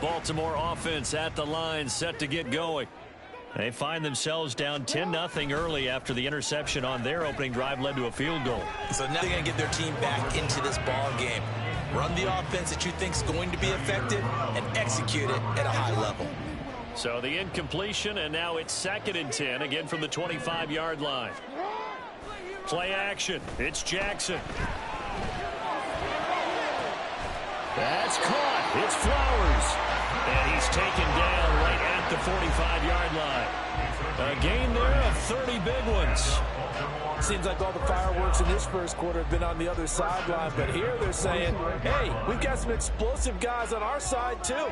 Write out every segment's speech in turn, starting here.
Baltimore offense at the line, set to get going. They find themselves down 10-0 early after the interception on their opening drive led to a field goal. So now they're going to get their team back into this ball game. Run the offense that you think is going to be effective and execute it at a high level. So the incompletion, and now it's 2nd and 10, again from the 25-yard line. Play action. It's Jackson. That's caught. It's Flowers. And he's taken down right at the 45-yard line. A gain there of 30 big ones. Seems like all the fireworks in this first quarter have been on the other sideline, but here they're saying, hey, we've got some explosive guys on our side too.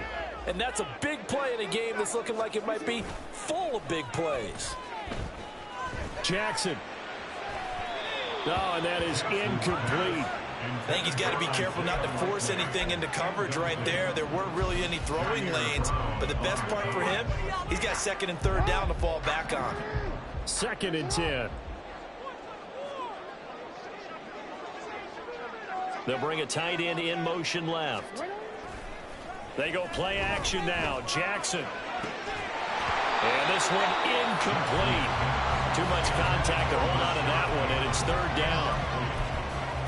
And that's a big play in a game that's looking like it might be full of big plays. Jackson. Oh, and that is incomplete. I think he's got to be careful not to force anything into coverage right there. There weren't really any throwing lanes, but the best part for him, he's got 2nd and 3rd down to fall back on. 2nd and 10. They'll bring a tight end in motion left. They go play action now. Jackson. And this one incomplete. Too much contact to hold on to that one, and it's 3rd down.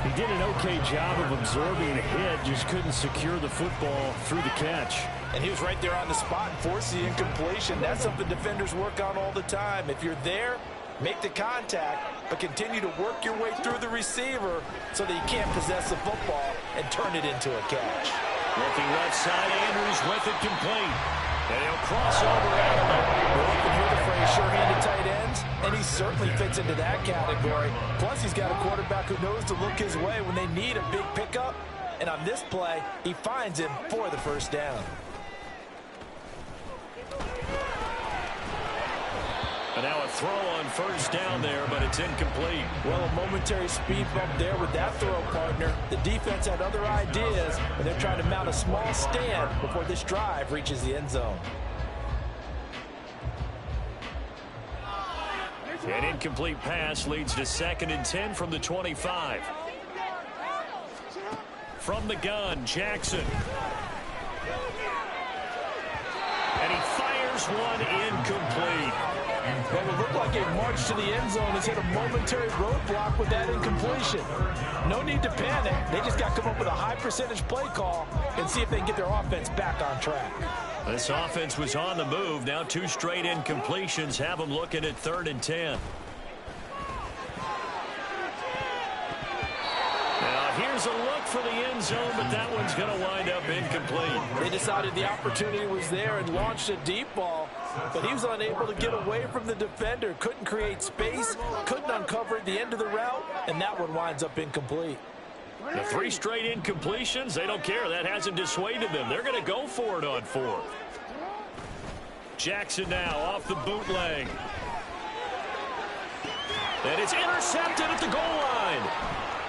He did an okay job of absorbing the hit, just couldn't secure the football through the catch. And he was right there on the spot and forced the incompletion. That's something defenders work on all the time. If you're there, make the contact, but continue to work your way through the receiver so that you can't possess the football and turn it into a catch. Looking left side, Andrews with it complete. And he'll cross over Edelman. We often hear the phrase sure-handed tight ends, and he certainly fits into that category. Plus, he's got a quarterback who knows to look his way when they need a big pickup. And on this play, he finds him for the 1st down. And now a throw on 1st down there, but it's incomplete. Well, a momentary speed bump there with that throw, partner. The defense had other ideas, and they're trying to mount a small stand before this drive reaches the end zone. An incomplete pass leads to 2nd and 10 from the 25. From the gun, Jackson. And he fires one incomplete. Well, it looked like a march to the end zone has hit a momentary roadblock with that incompletion. No need to panic. They just got to come up with a high percentage play call and see if they can get their offense back on track. This offense was on the move. Now 2 straight incompletions have them looking at 3rd and 10. Now here's a look for the end zone, but that one's going to wind up incomplete. They decided the opportunity was there and launched a deep ball, but he was unable to get away from the defender. Couldn't create space, couldn't uncover the end of the route, and that one winds up incomplete. The 3 straight incompletions, they don't care. That hasn't dissuaded them. They're going to go for it on 4th. Jackson now off the bootleg. And it's intercepted at the goal line.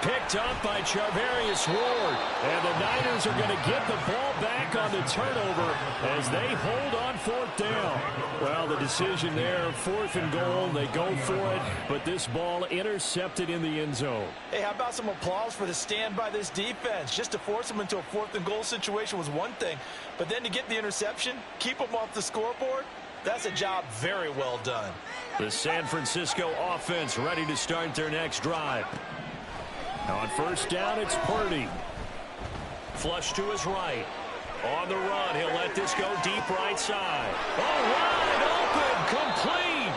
Picked up by Charvarius Ward. And the Niners are going to get the ball back on the turnover as they hold on 4th down. Well, the decision there, 4th and goal. They go for it, but this ball intercepted in the end zone. Hey, how about some applause for the stand by this defense? Just to force them into a 4th and goal situation was one thing, but then to get the interception, keep them off the scoreboard, that's a job very well done. The San Francisco offense ready to start their next drive. On 1st down, it's Purdy. Flush to his right. On the run, he'll let this go deep right side. Oh, wide open, complete.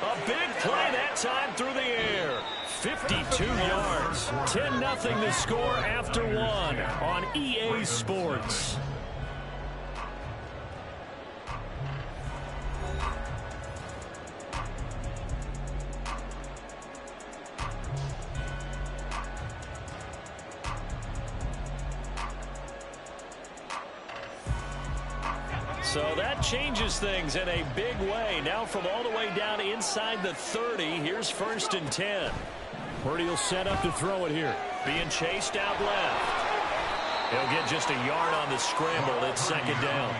A big play that time through the air. 52 yards. 10-0 to score after 1 on EA Sports. So that changes things in a big way. Now from all the way down inside the 30, here's 1st and 10. Purdy will set up to throw it here. Being chased out left. He'll get just a yard on the scramble. It's 2nd down.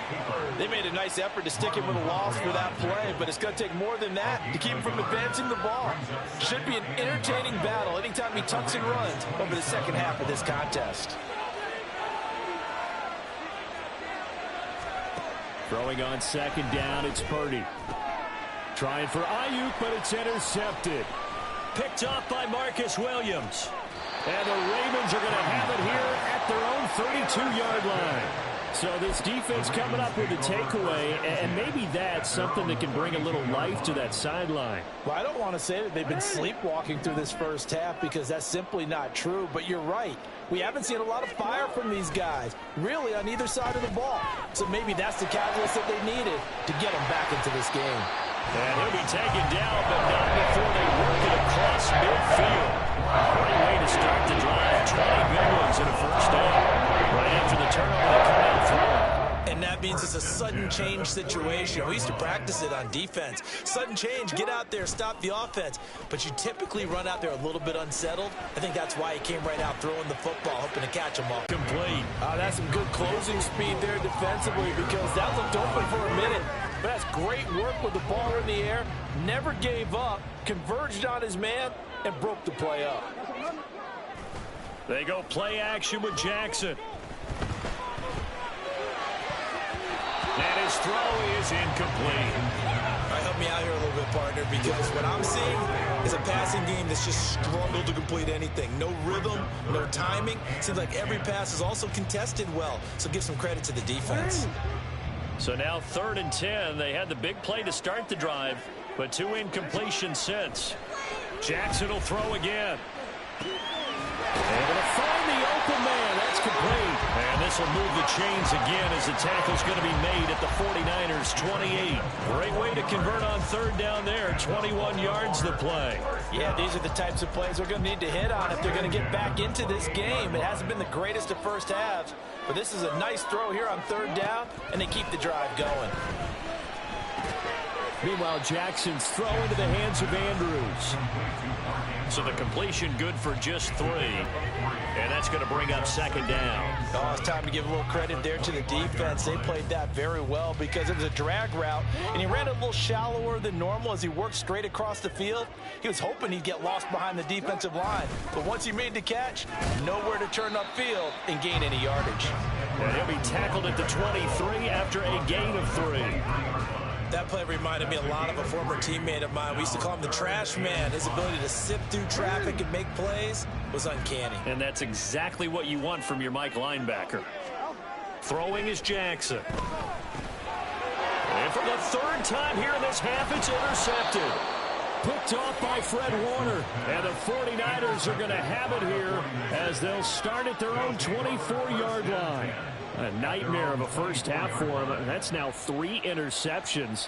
They made a nice effort to stick him with a loss for that play, but it's going to take more than that to keep him from advancing the ball. Should be an entertaining battle anytime he tucks and runs over the second half of this contest. Throwing on second down, it's Purdy. Trying for Ayuk, but it's intercepted. Picked off by Marcus Williams. And the Ravens are going to have it here at their own 32-yard line. So this defense coming up with a takeaway, and maybe that's something that can bring a little life to that sideline. Well, I don't want to say that they've been sleepwalking through this first half because that's simply not true, but you're right. We haven't seen a lot of fire from these guys, really, on either side of the ball. So maybe that's the catalyst that they needed to get them back into this game. And he'll be taken down, but not before they work it across midfield. Great way to start the drive. 20 big ones in a first down. Right after the turnover, they come out throwing. And that means it's a sudden change situation. We used to practice it on defense. Sudden change, get out there, stop the offense. But you typically run out there a little bit unsettled. I think that's why he came right out throwing the football, hoping to catch him all. Complete. That's some good closing speed there defensively because that looked open for a minute. But that's great work with the ball in the air. Never gave up, converged on his man, and broke the play up. They go play action with Jackson. And his throw is incomplete. All right, help me out here a little bit, partner, because what I'm seeing is a passing game that's just struggled to complete anything. No rhythm, no timing. Seems like every pass is also contested well, so give some credit to the defense. So now 3rd and 10. They had the big play to start the drive, but 2 incompletions since. Jackson will throw again. Able to find the open man. That's complete. And this will move the chains again as the tackle's going to be made at the 49ers 28. Great way to convert on 3rd down there. 21 yards the play. Yeah, these are the types of plays they're going to need to hit on if they're going to get back into this game. It hasn't been the greatest of first halves, but this is a nice throw here on 3rd down, and they keep the drive going. Meanwhile, Jackson's throw into the hands of Andrews. So the completion good for just 3. And that's going to bring up 2nd down. Oh, it's time to give a little credit there to the defense. They played that very well because it was a drag route, and he ran a little shallower than normal as he worked straight across the field. He was hoping he'd get lost behind the defensive line. But once he made the catch, nowhere to turn upfield and gain any yardage. And he'll be tackled at the 23 after a gain of 3. That play reminded me a lot of a former teammate of mine. We used to call him the trash man. His ability to sift through traffic and make plays was uncanny. And that's exactly what you want from your Mike linebacker. Throwing is Jackson. And for the 3rd time here in this half, it's intercepted. Picked off by Fred Warner. And the 49ers are going to have it here as they'll start at their own 24-yard line. A nightmare of a first half for him. That's now 3 interceptions.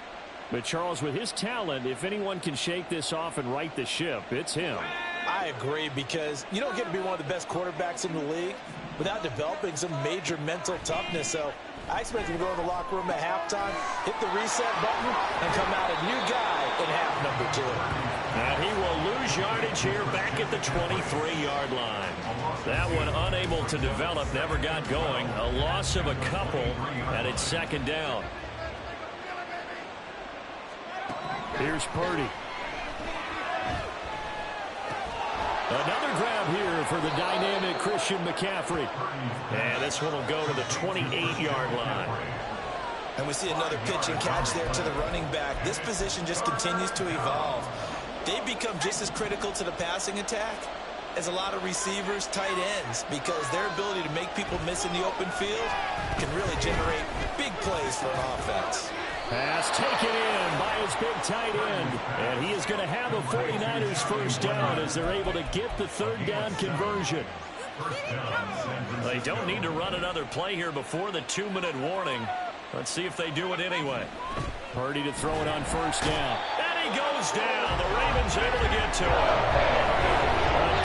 But Charles, with his talent, if anyone can shake this off and right the ship, it's him. I agree, because you don't get to be one of the best quarterbacks in the league without developing some major mental toughness. So I expect him to go in the locker room at halftime, hit the reset button, and come out a new guy in half number 2. And he will lose yardage here back at the 23-yard line. That one unable to develop, never got going. A loss of a couple, and it's 2nd down. Here's Purdy. Another grab here for the dynamic Christian McCaffrey. And this one will go to the 28-yard line. And we see another pitch and catch there to the running back. This position just continues to evolve. They become just as critical to the passing attack as a lot of receivers, tight ends, because their ability to make people miss in the open field can really generate big plays for an offense. Pass taken in by his big tight end. And he is going to have a 49ers first down as they're able to get the 3rd down conversion. They don't need to run another play here before the 2-minute warning. Let's see if they do it anyway. Purdy to throw it on 1st down. And he goes down. The Ravens able to get to him.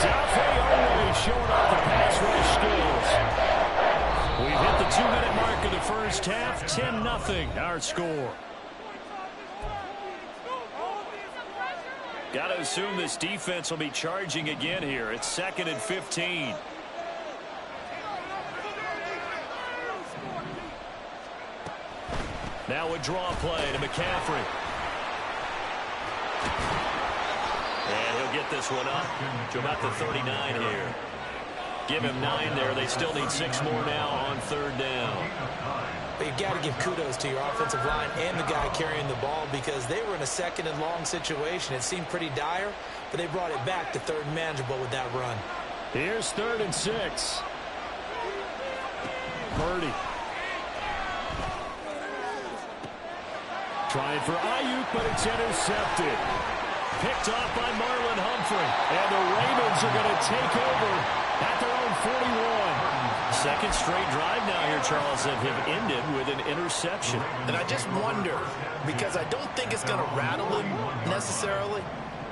Dafe only showing off the pass rush skills. We've hit the 2-minute mark of the first half. 10-0 our score. Got to assume this defense will be charging again here. It's 2nd and 15. Now a draw play to McCaffrey. And he'll get this one up to about the 39 here. Give him 9 there. They still need 6 more now on 3rd down. But you've got to give kudos to your offensive line and the guy carrying the ball because they were in a second and long situation. It seemed pretty dire, but they brought it back to third and manageable with that run. Here's 3rd and 6. Purdy. Trying for Ayuk, but it's intercepted. Picked off by Marlon Humphrey. And the Ravens are going to take over at their own 41. Second straight drive now here, Charles, that have ended with an interception. And I just wonder, because I don't think it's going to rattle him necessarily,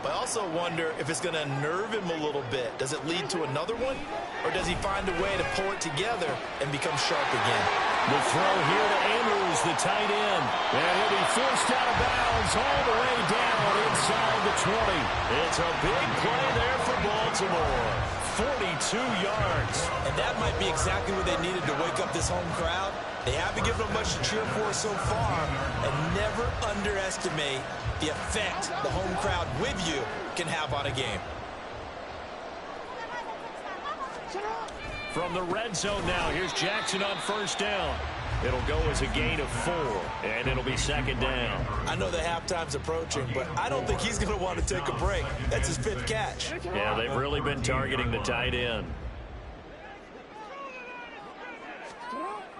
but I also wonder if it's going to nerve him a little bit. Does it lead to another one? Or does he find a way to pull it together and become sharp again? The throw here to Andrews, the tight end. And he'll be forced out of bounds all the way down inside the 20. It's a big play there for Baltimore. 42 yards. And that might be exactly what they needed to wake up this home crowd. They haven't given them much to cheer for so far. And never underestimate the effect the home crowd with you can have on a game. From the red zone now, here's Jackson on first down. It'll go as a gain of 4, and it'll be second down. I know the halftime's approaching, but I don't think he's going to want to take a break. That's his 5th catch. Yeah, they've really been targeting the tight end.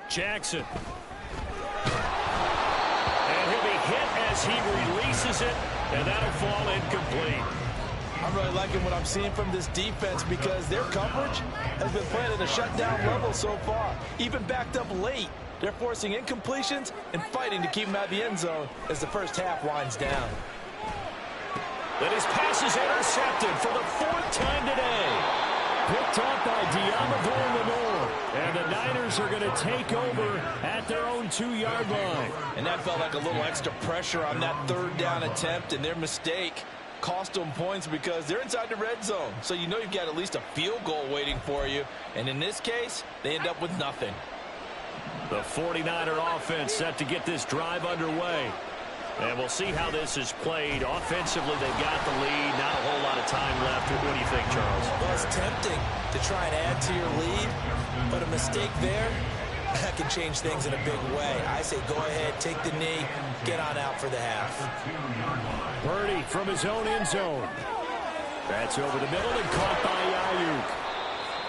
Jackson. And he'll be hit as he releases it, and that'll fall incomplete. I'm really liking what I'm seeing from this defense because their coverage has been playing at a shutdown level so far. Even backed up late, they're forcing incompletions and fighting to keep them out of the end zone as the first half winds down. That his pass is intercepted for the 4th time today. Picked up by Deommodore Lenoir. And the Niners are going to take over at their own 2-yard line. And that felt like a little extra pressure on that 3rd down attempt, and their mistake cost them points because they're inside the red zone. So you know you've got at least a field goal waiting for you. And in this case, they end up with nothing. The 49er offense set to get this drive underway. And we'll see how this is played. Offensively, they've got the lead. Not a whole lot of time left. What do you think, Charles? Well, it's tempting to try and add to your lead, but a mistake there, that can change things in a big way. I say go ahead, take the knee, get on out for the half. Purdy from his own end zone. That's over the middle and caught by Ayuk.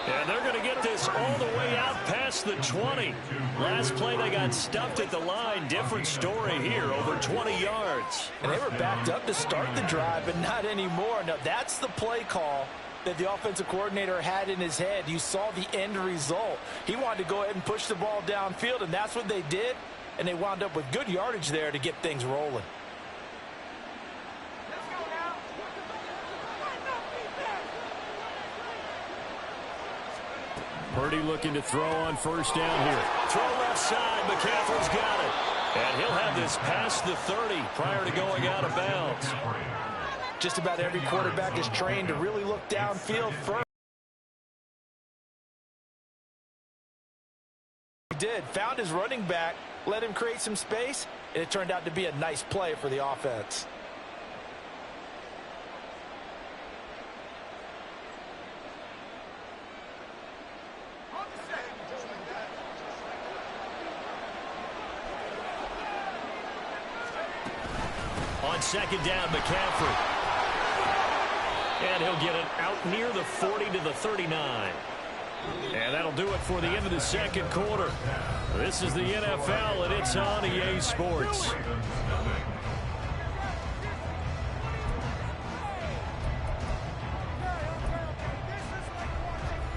And they're going to get this all the way out past the 20. Last play, they got stuffed at the line. Different story here, over 20 yards. And they were backed up to start the drive, but not anymore. Now, that's the play call that the offensive coordinator had in his head. You saw the end result. He wanted to go ahead and push the ball downfield, and that's what they did. And they wound up with good yardage there to get things rolling. Purdy looking to throw on first down here. Throw left side. McCaffrey's got it. And he'll have this past the 30 prior to going out of bounds. Just about every quarterback is trained to really look downfield first. He did. Found his running back, let him create some space, and it turned out to be a nice play for the offense. On second down, McCaffrey. And he'll get it out near the 40 to the 39. And that'll do it for the end of the second quarter. This is the NFL, and it's on EA Sports.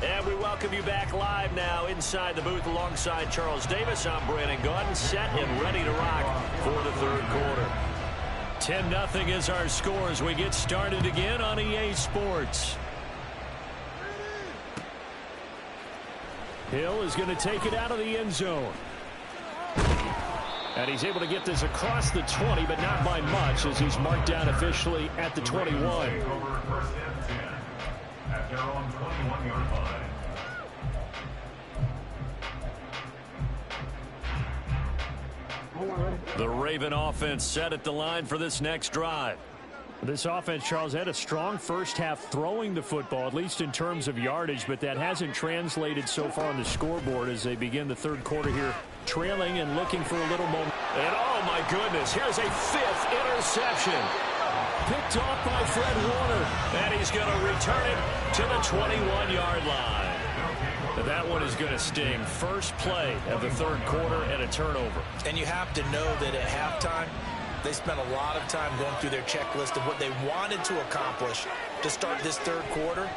And we welcome you back live now inside the booth alongside Charles Davis. I'm Brandon Gaudin, set and ready to rock for the third quarter. 10-0 is our score as we get started again on EA Sports. Hill is going to take it out of the end zone. And he's able to get this across the 20, but not by much as he's marked down officially at the 21. At their own 21-yard line. The Raven offense set at the line for this next drive. This offense, Charles, had a strong first half throwing the football, at least in terms of yardage, but that hasn't translated so far on the scoreboard as they begin the third quarter here, trailing and looking for a little moment. And oh my goodness, here's a 5th interception. Picked off by Fred Warner. And he's going to return it to the 21-yard line. That one is going to sting. First play of the third quarter and a turnover. And you have to know that at halftime, they spent a lot of time going through their checklist of what they wanted to accomplish to start this third quarter.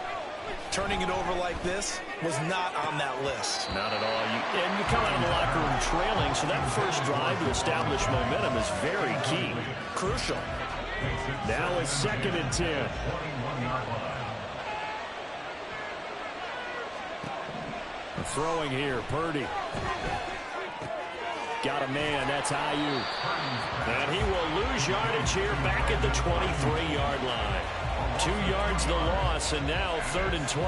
Turning it over like this was not on that list. Not at all. And you come out of the locker room trailing, so that first drive to establish momentum is very key. Crucial. Now a 2nd and 10. Throwing here, Purdy. Got a man, that's Ayuk. And he will lose yardage here back at the 23-yard line. 2 yards the loss, and now 3rd and 12.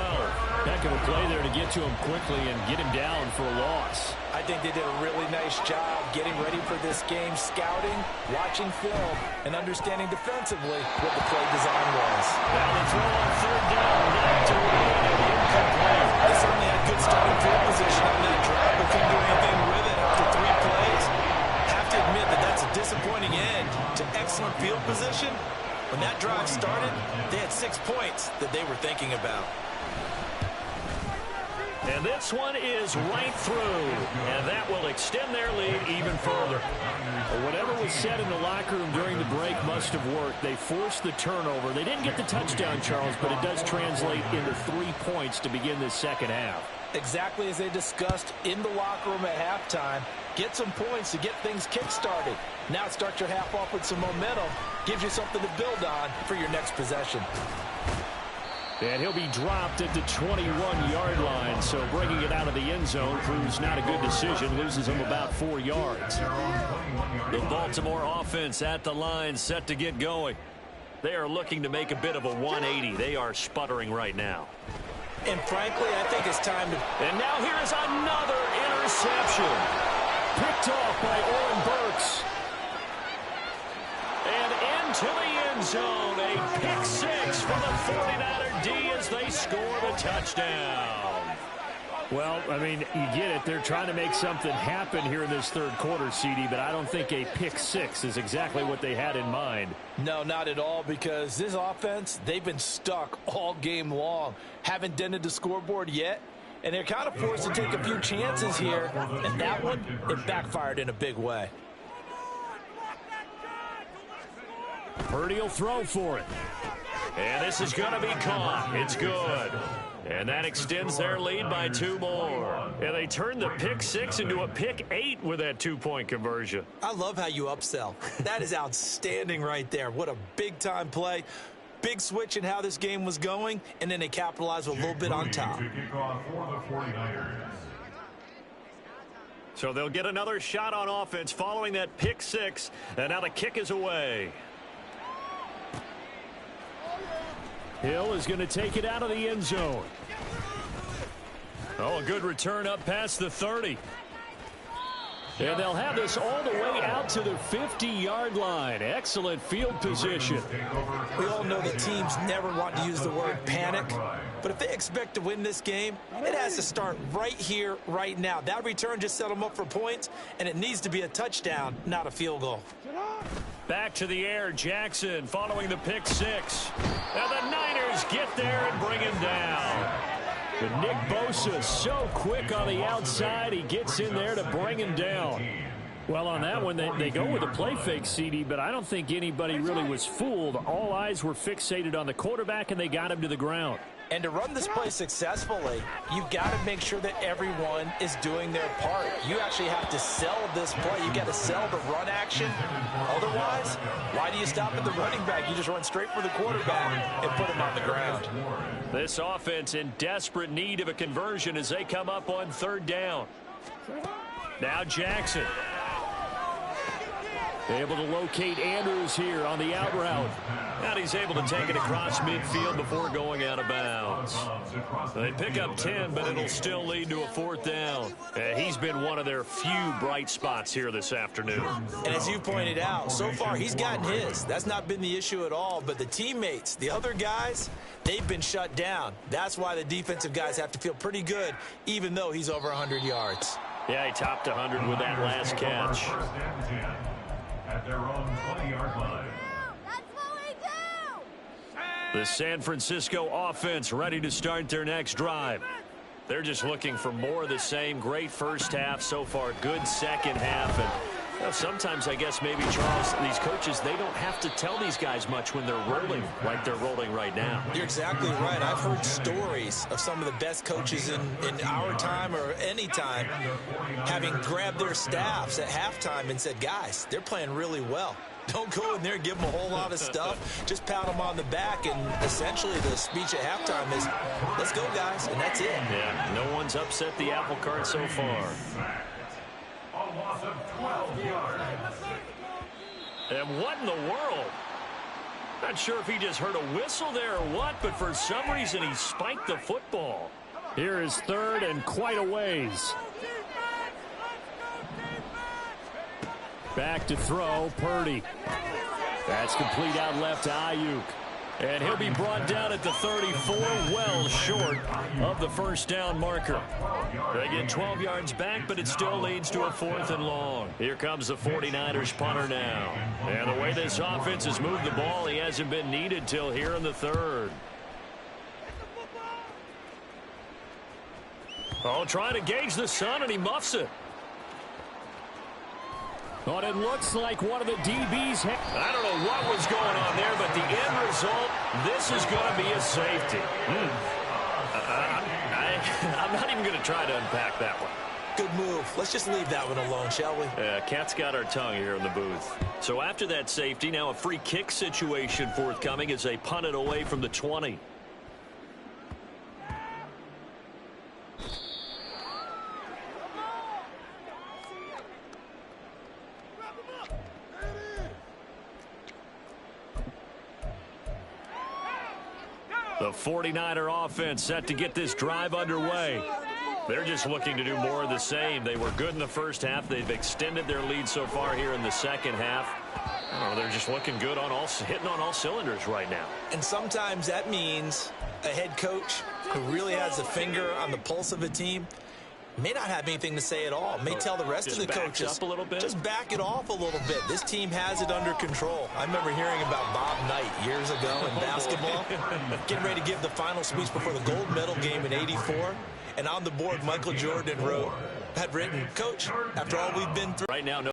Heck of a play there to get to him quickly and get him down for a loss. I think they did a really nice job getting ready for this game, scouting, watching film, and understanding defensively what the play design was. Now the throw on 3rd down, knocked away and incomplete. They certainly had good starting field position on that drive, but couldn't do anything with it after 3 plays. Have to admit that that's a disappointing end to excellent field position. When that drive started, they had 6 points that they were thinking about. And this one is right through, and that will extend their lead even further. Whatever was said in the locker room during the break must have worked. They forced the turnover. They didn't get the touchdown, Charles, but it does translate into 3 points to begin this second half. Exactly as they discussed in the locker room at halftime. Get some points to get things kick-started. Now start your half off with some momentum. Gives you something to build on for your next possession. And he'll be dropped at the 21-yard line, so bringing it out of the end zone proves not a good decision. Loses him about 4 yards. The Baltimore offense at the line, set to get going. They are looking to make a bit of a 180. They are sputtering right now. And frankly, I think it's time to... And now here is another interception. Picked off by Oren Burks. And into the end zone. A pick 6 for the 49er D as they score the touchdown. Well, I mean, you get it. They're trying to make something happen here in this third quarter, CD, but I don't think a pick 6 is exactly what they had in mind. No, not at all, because this offense, they've been stuck all game long. Haven't dented the scoreboard yet, and they're kind of forced to take a few chances here, and that one, it backfired in a big way. Purdy will throw for it. And this is going to be caught. It's good. And that extends their lead by 2 more. And they turned the pick 6 into a pick 8 with that 2-point conversion. I love how you upsell. That is outstanding right there. What a big-time play. Big switch in how this game was going, and then they capitalized a little bit on top. So they'll get another shot on offense following that pick 6. And now the kick is away. Hill is going to take it out of the end zone. Oh, a good return up past the 30. And they'll have this all the way out to the 50-yard line. Excellent field position. We all know that teams never want to use the word panic, but if they expect to win this game, it has to start right here, right now. That return just set them up for points, and it needs to be a touchdown, not a field goal. Back to the air, Jackson following the pick 6. And the Niners get there and bring him down. But Nick Bosa so quick on the outside, he gets in there to bring him down. Well, on that one, they go with a play fake, CD, but I don't think anybody really was fooled. All eyes were fixated on the quarterback, and they got him to the ground. And to run this play successfully, you've got to make sure that everyone is doing their part. You actually have to sell this play. You've got to sell the run action. Otherwise, why do you stop at the running back? You just run straight for the quarterback and put him on the ground. This offense in desperate need of a conversion as they come up on 3rd down. Now Jackson. Able to locate Andrews here on the out route. And he's able to take it across midfield before going out of bounds. They pick up 10, but it'll still lead to a 4th down. He's been one of their few bright spots here this afternoon. And as you pointed out, so far he's gotten his. That's not been the issue at all. But the teammates, the other guys, they've been shut down. That's why the defensive guys have to feel pretty good, even though he's over 100 yards. Yeah, he topped 100 with that last catch. First and 10 at their own 20-yard line. That's what we do! The San Francisco offense ready to start their next drive. They're just looking for more of the same. Great first half so far. Good second half. And you know, sometimes, I guess, maybe, Charles, these coaches, they don't have to tell these guys much when they're rolling like they're rolling right now. You're exactly right. I've heard stories of some of the best coaches in our time or any time having grabbed their staffs at halftime and said, guys, they're playing really well. Don't go in there and give them a whole lot of stuff. Just pat them on the back, and essentially the speech at halftime is, let's go, guys, and that's it. Yeah, no one's upset the apple cart so far. A loss of 12 yards. And what in the world? Not sure if he just heard a whistle there or what, but for some reason he spiked the football. Here is 3rd and quite a ways. Back to throw, Purdy. That's complete out left to Ayuk. And he'll be brought down at the 34, well short of the first down marker. They get 12 yards back, but it still leads to a 4th and long. Here comes the 49ers punter now. And the way this offense has moved the ball, he hasn't been needed till here in the 3rd. Oh, trying to gauge the sun, and he muffs it. But it looks like one of the DBs. I don't know what was going on there, but the end result, this is going to be a safety. I'm not even going to try to unpack that one. Good move. Let's just leave that one alone, shall we? Cat's got our tongue here in the booth. So after that safety, now a free kick situation forthcoming as they punt it away from the 20. The 49er offense set to get this drive underway. They're just looking to do more of the same. They were good in the first half. They've extended their lead so far here in the second half. Oh, they're just looking good on hitting on all cylinders right now. And sometimes that means a head coach who really has a finger on the pulse of a team may not have anything to say at all. May tell the rest of the coaches, up a little bit. just back it off a little bit. This team has it under control. I remember hearing about Bob Knight years ago in basketball, getting ready to give the final speech before the gold medal game in '84. And on the board, Michael Jordan had written, Coach, after all we've been through. Right now, no